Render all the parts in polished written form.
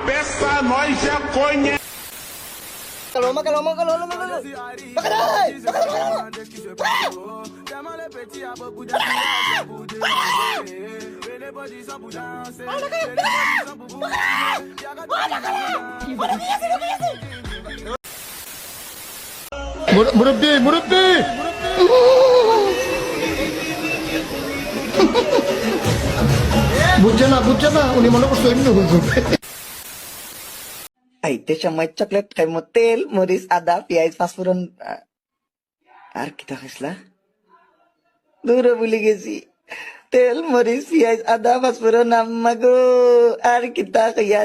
Peça nós já conhece. মুরব্বি মুরব্বি বুঝছে না উনি মনে করছে এমনি হুজুর আইতে সময় চকলেট খাইমো তেল মরিচ আদা পেঁয়াজ পাঁচফোড়ন আর কি খাইছিলা দূরে ভুলে গেছি তেল মরিচ পেঁয়াজ আদা পাঁচফোড়ন আম্মা গো আর কি খাইয়া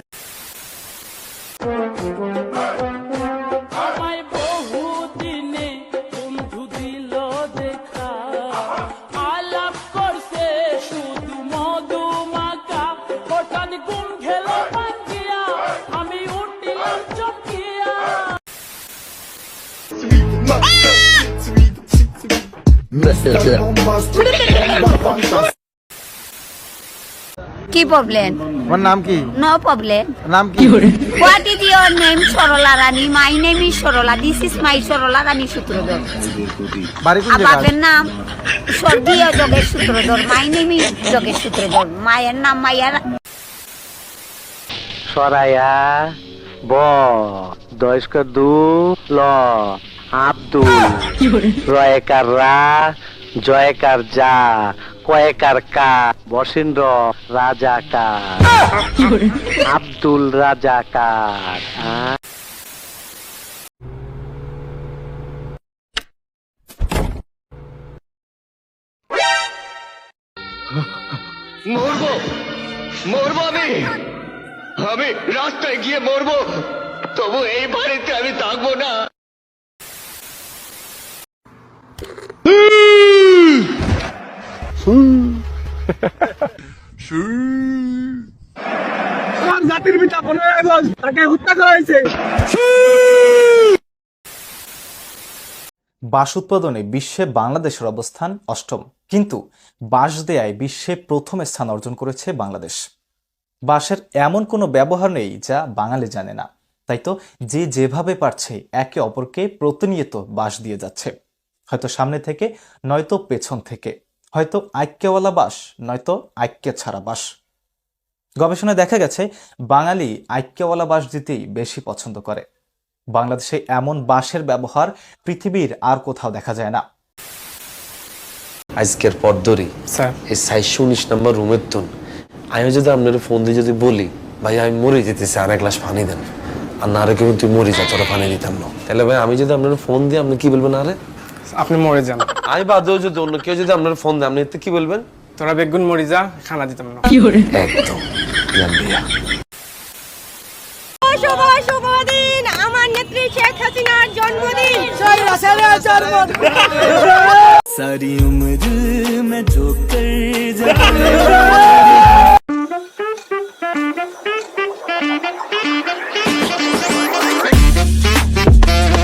কি প্রবলেম? তোমার নাম কি? No problem. নাম কি? What is your name? Sarala Rani. My name is Sarala. This is my Sarala Rani Sutradhar. বাড়ি কোন জায়গায়? বাপের নাম স্বর্গীয় Jogesh Sutradhar. My name is Jogesh Sutradhar. মায়ের নাম মাইয়া। সরায়া ব দয়স্কর দু ল আব্দুল রয়েকার রা জয়কার যা কয়েকার কা বসিন্দ্র রাজাকার আব্দুল রাজাকার। মরবো আমি রাস্তায় গিয়ে মরবো, তবু এই বাড়িতে আমি থাকবো না। জাতির পিতা 15 আগস্ট তাকে হত্যা করা হয়েছে। বাঁশ উৎপাদনে বিশ্বে বাংলাদেশের অবস্থান অষ্টম, কিন্তু বাঁশ দেয়ায় বিশ্বে প্রথম স্থান অর্জন করেছে বাংলাদেশ। বাঁশের এমন কোনো ব্যবহার নেই যা বাঙালি জানে না, তাই তো যে যেভাবে পারছে একে অপরকে প্রতিনিয়ত বাঁশ দিয়ে যাচ্ছে, হয়তো সামনে থেকে নয়তো পেছন থেকে, হয়তো আইক্যওয়ালা বাঁশ নয়তো আইক্যে ছাড়া বাঁশ। গবেষণায় দেখা গেছে বাঙালি আইক্যওয়ালা বাঁশ দিতেই বেশি পছন্দ করে। বাংলাদেশে এমন বাঁশের ব্যবহার পৃথিবীর আর কোথাও দেখা যায় না। আজকের পর ধরি এই 419 নম্বর রুমের তুন আমি যদি আপনার ফোন দিয়ে যদি বলি ভাই আমি মরে যেতেছি আর এক গ্লাস পানি দেন, আর না রে কেউ তুই মরে যা, তোরা পানি দিতাম না, তাহলে ভাই আমি যদি আপনার ফোন দিয়ে আপনি কি বলবেন? আরে আপনি মরে যান। আমি বাদেও যদি অন্য কেউ যদি আপনার ফোন দেয় আপনি এতে কি বলবেন? তোরা বেগুন মরে যা, খানা দিতাম না। একদম শুভ দিন, আমার নেত্রী শেখ হাসিনার জন্মদিন। সারি উম্র